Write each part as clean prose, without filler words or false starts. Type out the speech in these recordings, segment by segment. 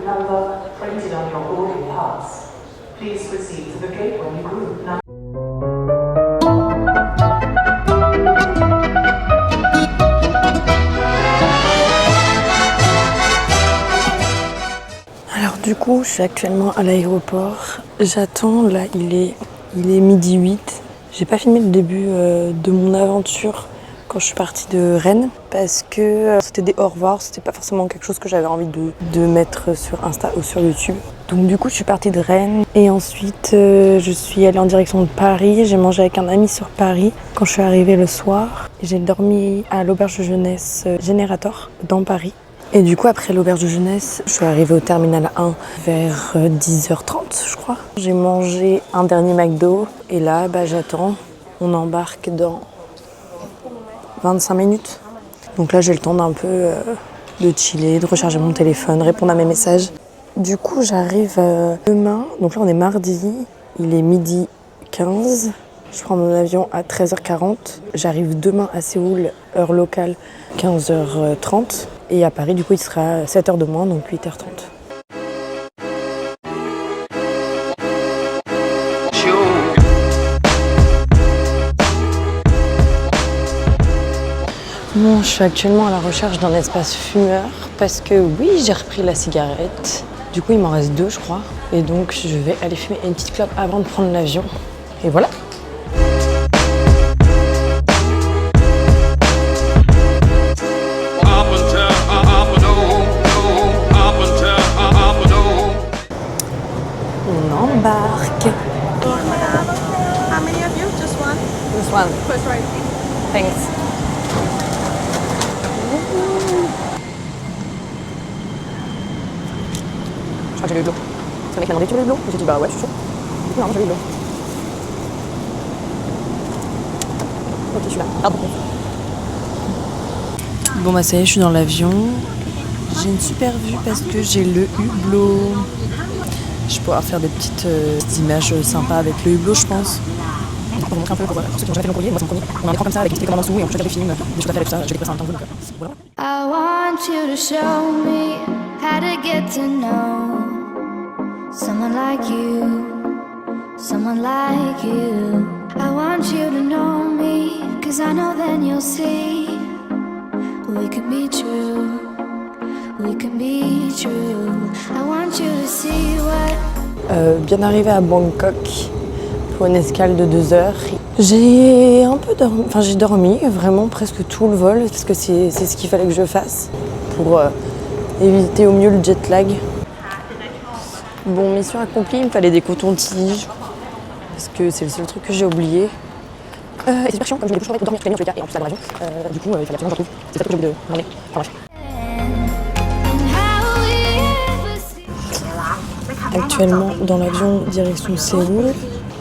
number printed on your boarding pass. Please proceed to the gate when you group number. Alors du coup, je suis actuellement à l'aéroport. J'attends, là il est midi 8. J'ai pas filmé le début de mon aventure quand je suis partie de Rennes parce que c'était des au revoir, c'était pas forcément quelque chose que j'avais envie de mettre sur Insta ou sur YouTube. Donc du coup, je suis partie de Rennes et ensuite je suis allée en direction de Paris. J'ai mangé avec un ami sur Paris quand je suis arrivée le soir. J'ai dormi à l'auberge de jeunesse Générateur dans Paris. Et du coup, après l'auberge de jeunesse, je suis arrivée au terminal 1 vers 10h30, je crois. J'ai mangé un dernier McDo et là, j'attends. On embarque dans 25 minutes. Donc là, j'ai le temps d'un peu de chiller, de recharger mon téléphone, répondre à mes messages. Du coup, j'arrive demain. Donc là, on est mardi. Il est midi 15. Je prends mon avion à 13h40. J'arrive demain à Séoul, heure locale, 15h30. Et à Paris, du coup, il sera 7h de moins, donc 8h30. Bon, je suis actuellement à la recherche d'un espace fumeur parce que oui, j'ai repris la cigarette. Du coup, il m'en reste 2, je crois. Et donc, je vais aller fumer une petite clope avant de prendre l'avion. Et voilà. On embarque. How many of you? Just one? This one. First right. Thanks. Je crois que j'ai eu de l'eau. Parce que le mec m'a demandé, tu veux de l'eau? J'ai dit, bah ouais, je suis chaud. Non, j'ai eu de l'eau. Ok, je suis là. Ah bon. Bon bah ça y est, je suis dans l'avion. J'ai une super vue parce que j'ai le hublot. Je vais pouvoir faire des petites images sympas avec le hublot, je pense. Pour vous montrer un peu, pour ceux qui n'ont jamais fait mon collier, moi c'est mon premier. On a un écran comme ça avec des télécommandes en dessous et on peut choisir des films, des choses à faire et tout ça. J'ai découvert ça en même temps que vous, donc voilà. I want you to show me how to get to know someone like you, someone like you. I want you to know me, cause I know then you'll see we could be true, we can be true. I want you to see what Bien arrivé à Bangkok pour une escale de 2 heures. J'ai un peu dormi, enfin j'ai dormi vraiment presque tout le vol parce que c'est ce qu'il fallait que je fasse pour éviter au mieux le jet lag. Bon, mission accomplie, il me fallait des cotons-tiges parce que c'est le seul truc que j'ai oublié. Et c'est super chiant, comme je voulais toujours dormir toute la nuit en tous les cas et en plus ça dans l'avion. Du coup, il fallait absolument que je retrouve. C'est ça que j'ai oublié de demander. Enfin bref. Actuellement dans l'avion direction Séoul.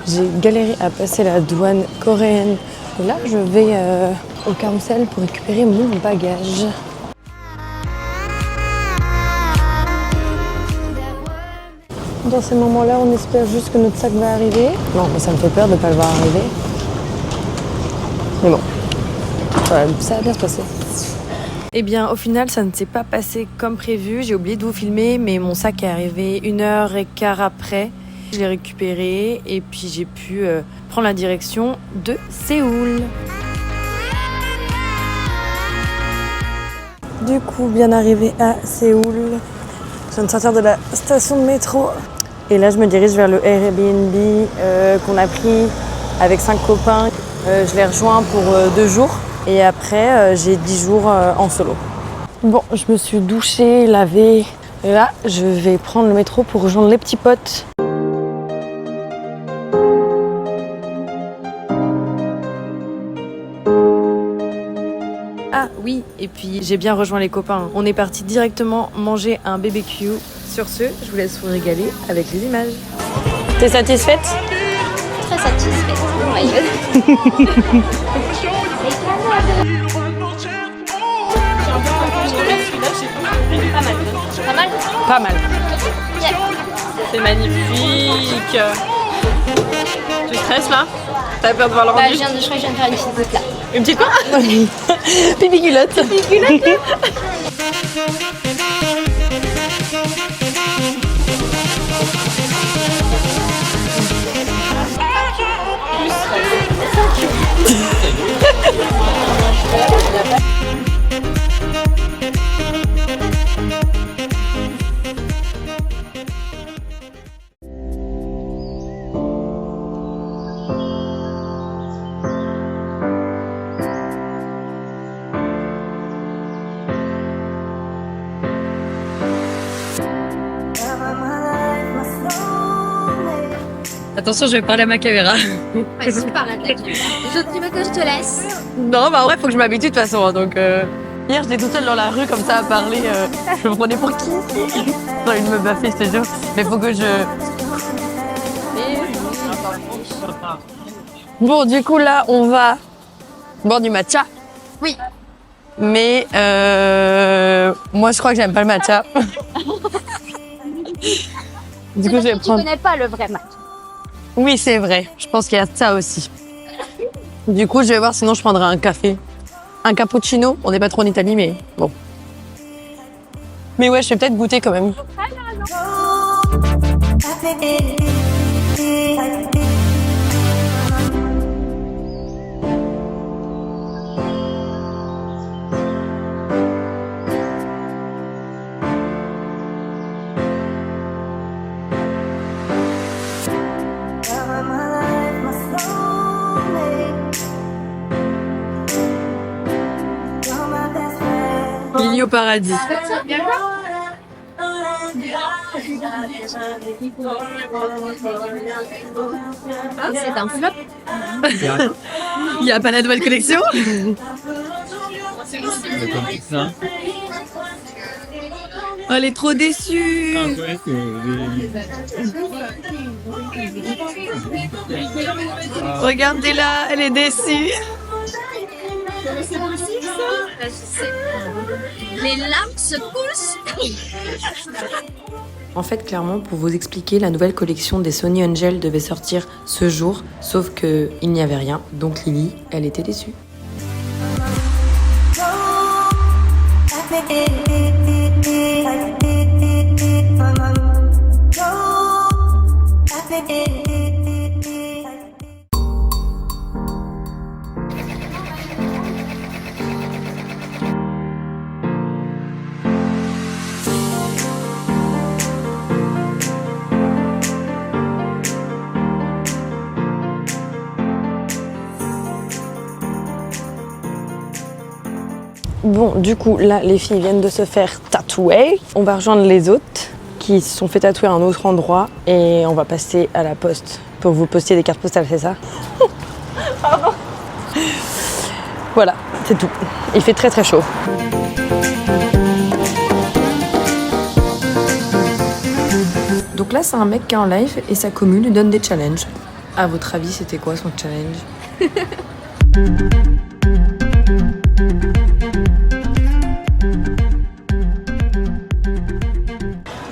J'ai galéré à passer la douane coréenne. Et là, je vais au carrousel pour récupérer mon bagage. Dans ces moments-là, on espère juste que notre sac va arriver. Non, mais ça me fait peur de ne pas le voir arriver. Mais bon, ça va bien se passer. Eh bien, au final, ça ne s'est pas passé comme prévu. J'ai oublié de vous filmer, mais mon sac est arrivé 1h15 après. Je l'ai récupéré et puis j'ai pu prendre la direction de Séoul. Du coup, bien arrivé à Séoul. Je viens de sortir de la station de métro. Et là, je me dirige vers le Airbnb qu'on a pris avec 5 copains. Je les rejoins pour 2 jours. Et après, j'ai 10 jours en solo. Bon, je me suis douchée, lavée. Et là, je vais prendre le métro pour rejoindre les petits potes. Ah oui, et puis j'ai bien rejoint les copains. On est parti directement manger un BBQ. Sur ce, je vous laisse vous régaler avec les images. T'es satisfaite? Très satisfaite. Oh my god. Pas mal. Pas mal. Yeah. C'est magnifique. Tu stresses là? T'as peur de voir le rendu? Je crois que je viens de faire une petite goutte là. Une petite quoi? Pipi culotte. Pipi culotte. Attention, je vais parler à ma caméra. Vas-y, parle à ta gueule. Tu veux que je te laisse? Non, bah en vrai, faut que je m'habitue de toute façon. Hein, donc, hier, j'étais toute seule dans la rue comme ça à parler. Je me prenais pour qui? J'ai envie de me baffer, je te jure. Mais faut que je. Bon, du coup, là, on va boire du matcha. Oui. Mais moi, je crois que j'aime pas le matcha. Du coup, je vais Tu prendre. connais pas le vrai match. Oui, c'est vrai. Je pense qu'il y a ça aussi. Du coup, je vais voir, sinon je prendrai un café. Un cappuccino. On n'est pas trop en Italie, mais bon. Mais ouais, je vais peut-être goûter quand même. Lily au paradis. C'est un flop. Il n'y a pas la nouvelle collection? Oh, elle est trop déçue. Regardez-la, elle est déçue. Les larmes se poussent. En fait, clairement, pour vous expliquer, la nouvelle collection des Sony Angel devait sortir ce jour, sauf qu'il n'y avait rien. Donc Lily, elle était déçue. Bon, du coup, là, les filles viennent de se faire tatouer. On va rejoindre les autres qui se sont fait tatouer à un autre endroit et on va passer à la poste pour que vous postiez des cartes postales, c'est ça? Pardon. Voilà, c'est tout. Il fait très très chaud. Donc là, c'est un mec qui est en live et sa commune lui donne des challenges. À votre avis, c'était quoi son challenge?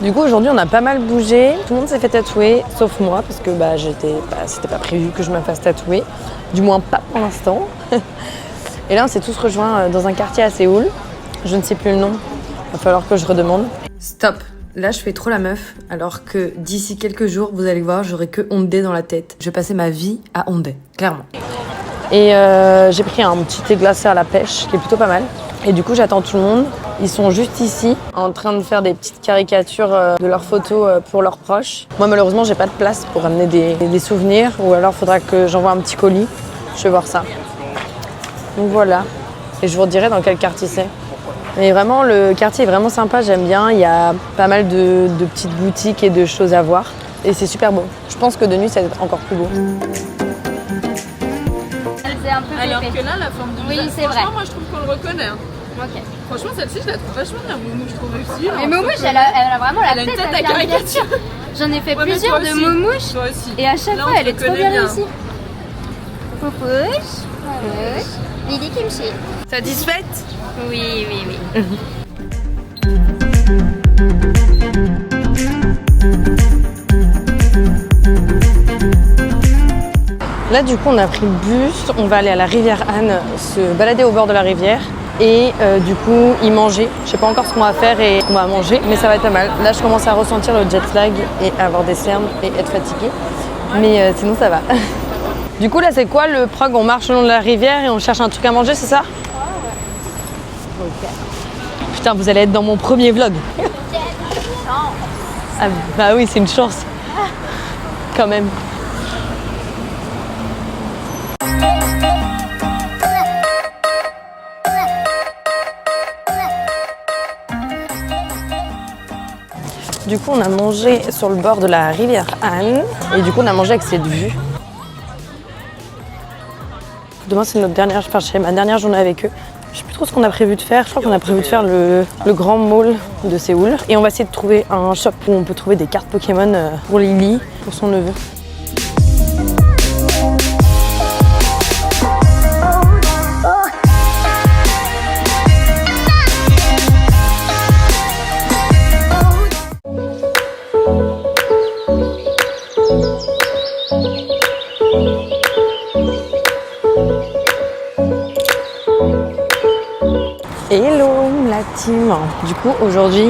Du coup, aujourd'hui, on a pas mal bougé. Tout le monde s'est fait tatouer, sauf moi, parce que c'était pas prévu que je me fasse tatouer. Du moins, pas pour l'instant. Et là, on s'est tous rejoints dans un quartier à Séoul. Je ne sais plus le nom. Il va falloir que je redemande. Stop. Là, je fais trop la meuf, alors que d'ici quelques jours, vous allez voir, j'aurai que Hondé dans la tête. Je vais passer ma vie à Hondé, clairement. Et j'ai pris un petit thé glacé à la pêche, qui est plutôt pas mal. Et du coup, j'attends tout le monde. Ils sont juste ici, en train de faire des petites caricatures de leurs photos pour leurs proches. Moi, malheureusement, j'ai pas de place pour ramener des souvenirs, ou alors il faudra que j'envoie un petit colis. Je vais voir ça. Donc voilà. Et je vous redirai dans quel quartier c'est. Mais vraiment, le quartier est vraiment sympa, j'aime bien. Il y a pas mal de petites boutiques et de choses à voir. Et c'est super beau. Je pense que de nuit, ça va être encore plus beau. C'est un peu Alors pépé. que là, la forme de Oui, visage, c'est vrai. franchement, moi je trouve qu'on le reconnaît. Hein. Ok. Franchement, celle-ci, je la trouve vachement bien. Moumou, je trouve aussi. Mais Moumouche, elle a vraiment la Elle a une tête tête à à caricature. J'en ai fait Ouais, mais plusieurs toi de aussi. Moumouche. Toi aussi. Et à chaque Là, fois, on elle te est trop connaît bien bien. réussie. Poupouche. Moumouche. Lily Kimchi. Satisfaite? Oui, oui, oui. Là, du coup, on a pris le bus. On va aller à la rivière Anne, se balader au bord de la rivière. et du coup y manger. Je sais pas encore ce qu'on va faire et ce qu'on va manger, mais ça va être pas mal. Là je commence à ressentir le jet lag et avoir des cernes et être fatiguée, mais sinon ça va. Du coup là c'est quoi le prog? On marche le long de la rivière et on cherche un truc à manger, c'est ça? Ok. Putain, vous allez être dans mon premier vlog. Ah, bah oui, c'est une chance. Quand même. Du coup, on a mangé sur le bord de la rivière Anne. Et du coup, on a mangé avec cette vue. Demain, c'est notre dernière, enfin, c'est ma dernière journée avec eux. Je sais plus trop ce qu'on a prévu de faire. Je crois qu'on a prévu de faire le grand mall de Séoul. Et on va essayer de trouver un shop où on peut trouver des cartes Pokémon pour Lily, pour son neveu. Hello la team. Du coup aujourd'hui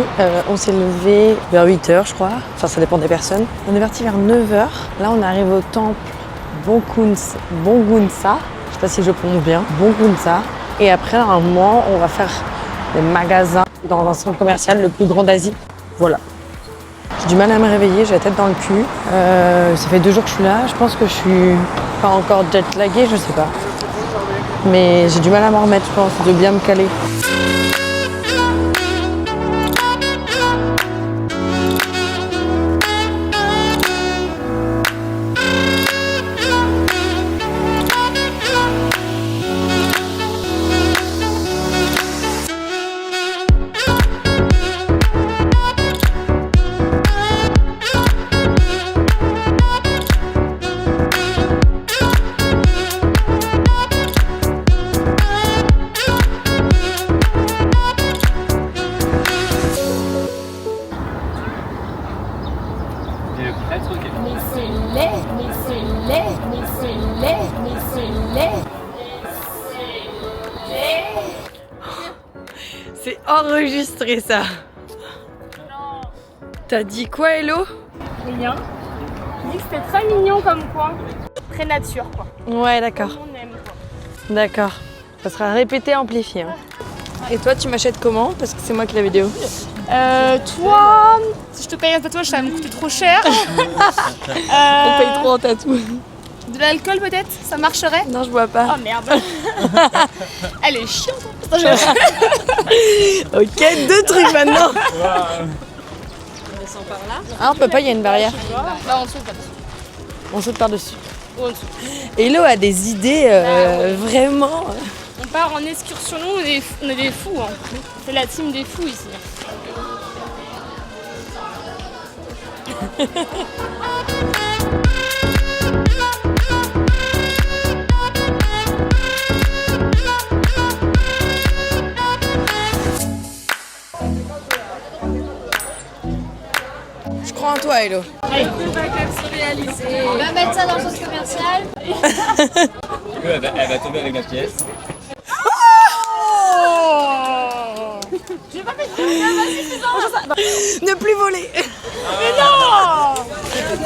on s'est levé vers 8h je crois, enfin ça dépend des personnes. On est parti vers 9h, là on arrive au temple Bongunsa, je sais pas si je prononce bien, Bongunsa. Et après à un moment on va faire des magasins dans un centre commercial le plus grand d'Asie. Voilà. J'ai du mal à me réveiller, j'ai la tête dans le cul. Ça fait 2 jours que je suis là, je pense que je suis pas encore jet laguée, je sais pas. Mais j'ai du mal à m'en remettre, je pense, de bien me caler. C'est enregistré ça. Non. T'as dit quoi, Hello? Rien. Je dis que c'était très mignon comme coin. Très nature quoi. Ouais, d'accord. On aime quoi. D'accord. Ça sera répété, amplifié. Hein. Et toi, tu m'achètes comment? Parce que c'est moi qui ai la vidéo. Toi, si je te paye un tatouage, ça va me coûter trop cher. On paye trop en tatou. De l'alcool peut-être? Ça marcherait? Non, je bois pas. Oh merde. Elle est chiante. Ok, 2 trucs maintenant. Ah, on peut pas, il y a une barrière. Bah on saute là-dessus. On saute par-dessus. Ou en dessous. Hello a des idées vraiment. On part en excursion, nous on est des fous. Hein. C'est la team des fous ici. Je crois en toi, Hello. Allez. On va mettre ça dans le centre commercial. Elle va tomber avec la pièce. J'ai pas fait Ne plus voler.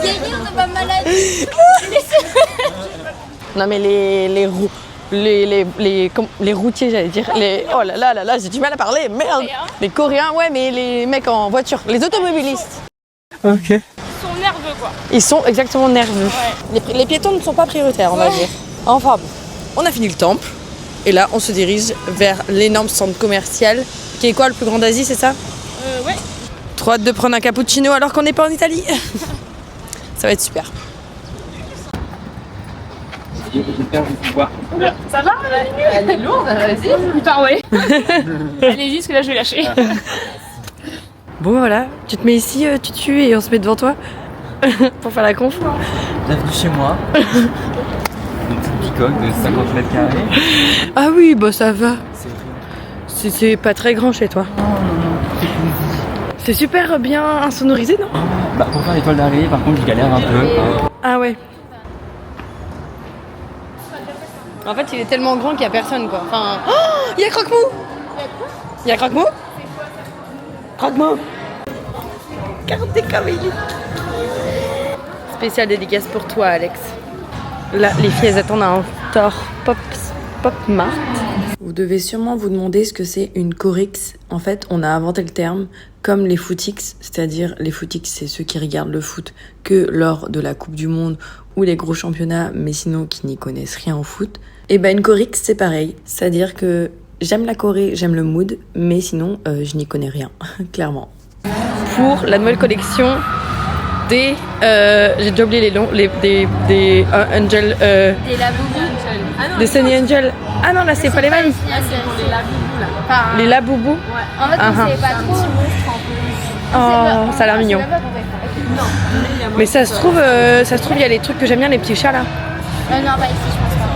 Guérir de ma maladie. Non mais les routiers, j'allais dire. Oh là là, j'ai du mal à parler, merde. Les Coréens, ouais, mais les mecs en voiture, les automobilistes. Ok. Ils sont nerveux quoi. Ils sont exactement nerveux. Les piétons ne sont pas prioritaires, on va dire. Enfin bon, on a fini le temple. Et là, on se dirige vers l'énorme centre commercial qui est quoi, le plus grand d'Asie, c'est ça? Ouais. Trop hâte de prendre un cappuccino alors qu'on n'est pas en Italie. Ça va être super. Ça va? Elle est lourde, vas-y. Putain, ouais. Allez-y, parce que là je vais lâcher. Bon voilà, tu te mets ici, tu tues et on se met devant toi pour faire la conf. Bienvenue chez moi. Une petite bicoque de 50 mètres carrés. Ah oui, bah ça va. C'est horrible. C'est pas très grand chez toi. Non, c'est cozy. C'est super bien insonorisé, non? Bah pour faire l'étoile d'arrivée, par contre, je galère un peu. Ah ouais. En fait, il est tellement grand qu'il y a personne quoi. Enfin, oh, il y a Croque-Mou. Y'a Croque-Mot? Croque-Mot! Regardez comme il est. Spécial dédicace pour toi, Alex. Là, les filles, elles attendent un Thor Pop Mart. Vous devez sûrement vous demander ce que c'est une Chorix. En fait, on a inventé le terme comme les footix, c'est-à-dire les footix, c'est ceux qui regardent le foot que lors de la Coupe du Monde ou les gros championnats, mais sinon qui n'y connaissent rien au foot. Et ben une Chorix, c'est pareil, c'est-à-dire que j'aime la Corée, j'aime le mood, mais sinon je n'y connais rien, clairement. Pour la nouvelle collection des j'ai déjà oublié les noms, des Angel, Des Laboubou. des Sunny Angel. Ah non, là c'est pas les mêmes. Les Laboubou. En fait, Ah, on ah. sait pas trop. Oh, ça a l'air mignon. Mais ça se trouve, il y a les trucs que j'aime bien, les petits chats là. Non, pas ici, je pense pas.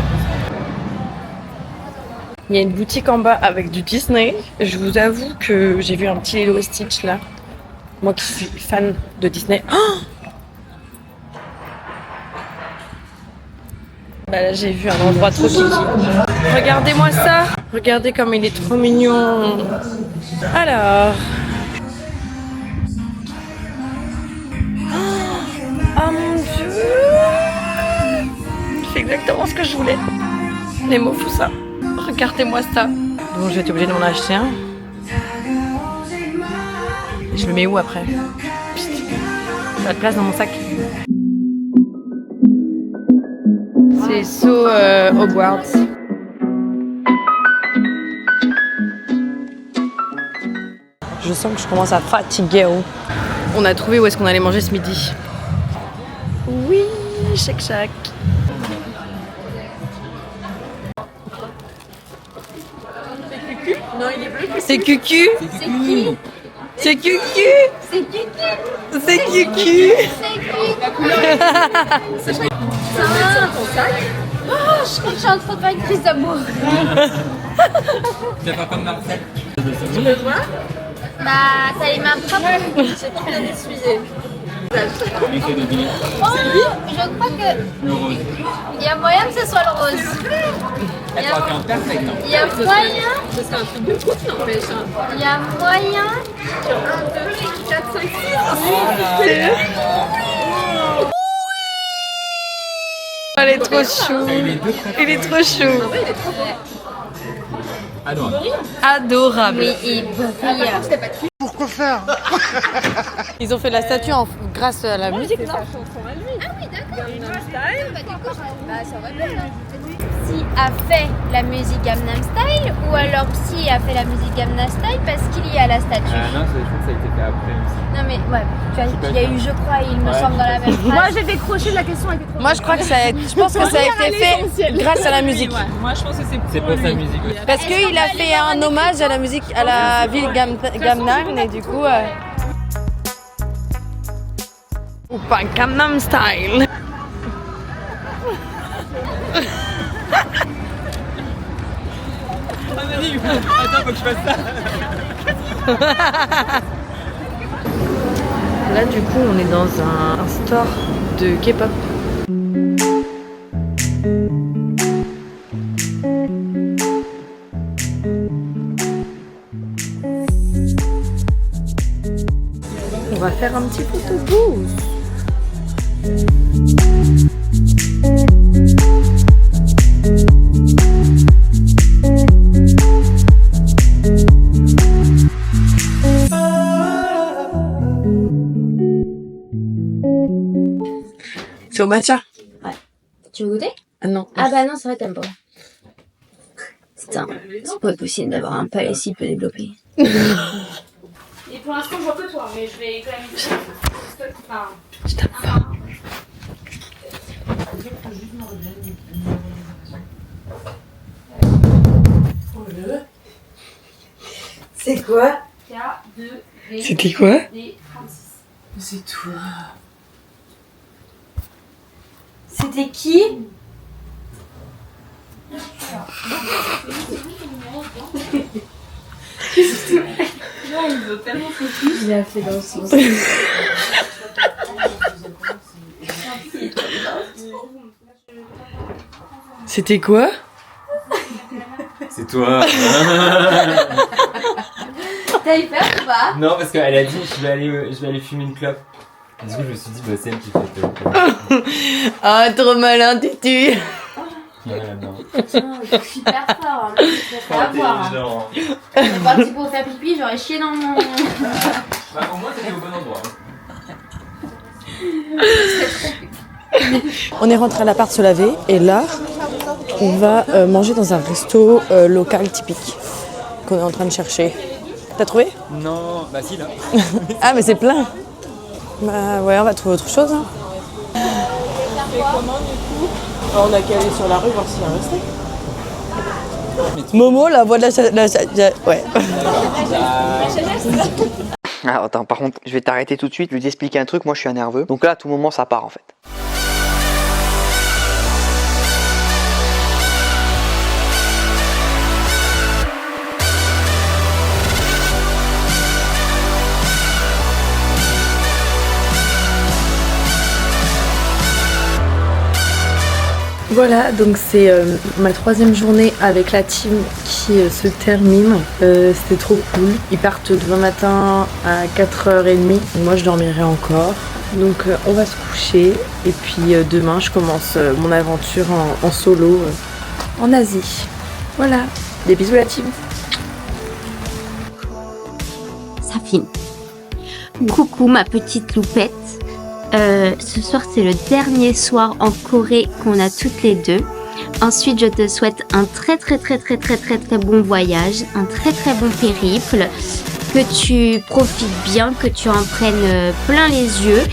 Il y a une boutique en bas avec du Disney. Je vous avoue que j'ai vu un petit Lilo et Stitch là. Moi qui suis fan de Disney. Oh bah là j'ai vu un endroit trop kiki. Regardez-moi ça. Regardez comme il est trop mignon. Alors. Oh mon dieu. C'est exactement ce que je voulais. Les mots font ça. Regardez-moi ça. Bon, je vais être obligée de m'en acheter un. Je le mets où après? Pas de place dans mon sac. C'est So Hogwarts. Je sens que je commence à fatiguer. On a trouvé où est-ce qu'on allait manger ce midi. Oui, Shake Shack. C'est Cucu. C'est qui? C'est Cucu. C'est qui? C'est Cucu. C'est qui? Oh, je crois que je suis en train de faire une crise d'amour. Tu vas faire comme Marcel. Bah, ça les mains propres. J'ai trop bien essuyé. Oh, je crois que Le rose. il y a moyen que ce soit le rose. Elle pourra faire un perfect. Hein. Il y a moyen. Ce serait un truc de couple, n'empêche. Il y a moyen. 1, 2, 4, 5, 6. Elle est trop chou. Il est trop chou. Adorable. Adorable. Mais il brille. Ils ont fait la statue grâce à la musique, non? Ah oui, d'accord. Bah, ça aurait pu, hein. Psy a fait la musique Gangnam Style ou alors Psy a fait la musique Gangnam Style parce qu'il y a la statue. Non, je crois que ça a été fait après aussi. Non mais ouais, il y a eu je crois, il me semble dans la même phrase. Moi, j'ai décroché de la question avec les Moi, je crois que je pense que ça a été fait grâce à la musique. Moi, je pense que C'est pour sa musique aussi. Parce qu'il a fait un hommage à la musique, à la ville Gangnam et du coup. Ou pas Gangnam Style. Attends, faut que je fasse ça. Là, du coup, on est dans un store de K-pop. On va faire un petit photo booth. C'est au matcha? Tu veux goûter? Ah non. Ah bah non, c'est vrai, t'aimes pas. Putain, c'est pas possible d'avoir un palais si peu développé. Et pour l'instant, je vois que toi, mais je vais quand même. Je tape pas. C'est quoi? C'était quoi? C'est toi. C'était qui? Il a fait dans le sens. C'était quoi? C'est toi. T'as eu peur ou pas? Non, parce qu'elle a dit je vais aller fumer une clope. Et du coup, je me suis dit, bah, c'est elle qui fait Ah, trop malin, Tutu. il y en a là-dedans. Super fort, hein. Je vais avoir. Genre. C'est parti pour faire pipi, j'aurais chié dans mon. Bah, au moins, t'étais au bon endroit. On est rentré à l'appart se laver et là, on va manger dans un resto local typique qu'on est en train de chercher. T'as trouvé? Non, bah si, là. Ah, mais c'est plein. Bah ouais, on va trouver autre chose. Hein. On a qu'à aller sur la rue voir s'il y a un resto. Momo, la voix de ouais. Ah, attends, par contre, je vais t'arrêter tout de suite, je vais t'expliquer un truc, moi je suis un nerveux. Donc là, à tout moment, ça part en fait. Voilà, donc c'est ma 3e journée avec la team qui se termine. C'était trop cool. Ils partent demain matin à 4h30. Moi, je dormirai encore. Donc, on va se coucher. Et puis, demain, je commence mon aventure en solo en Asie. Voilà, des bisous la team. Ça finit. Coucou ma petite loupette. Ce soir c'est le dernier soir en Corée qu'on a toutes les deux. Ensuite je te souhaite un très bon voyage, un très bon périple, que tu profites bien, que tu en prennes plein les yeux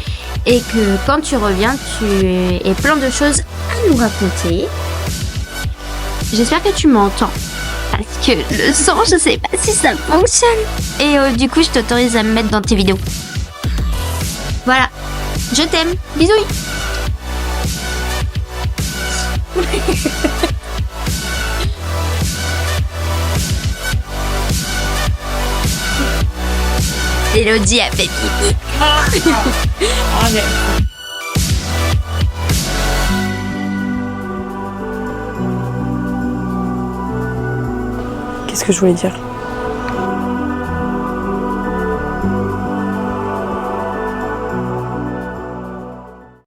et que quand tu reviens tu aies plein de choses à nous raconter. J'espère que tu m'entends. Parce que le son, je sais pas si ça fonctionne. Et du coup je t'autorise à me mettre dans tes vidéos. Voilà. Je t'aime. Bisous. Elodie a fait pipi. Qu'est-ce que je voulais dire?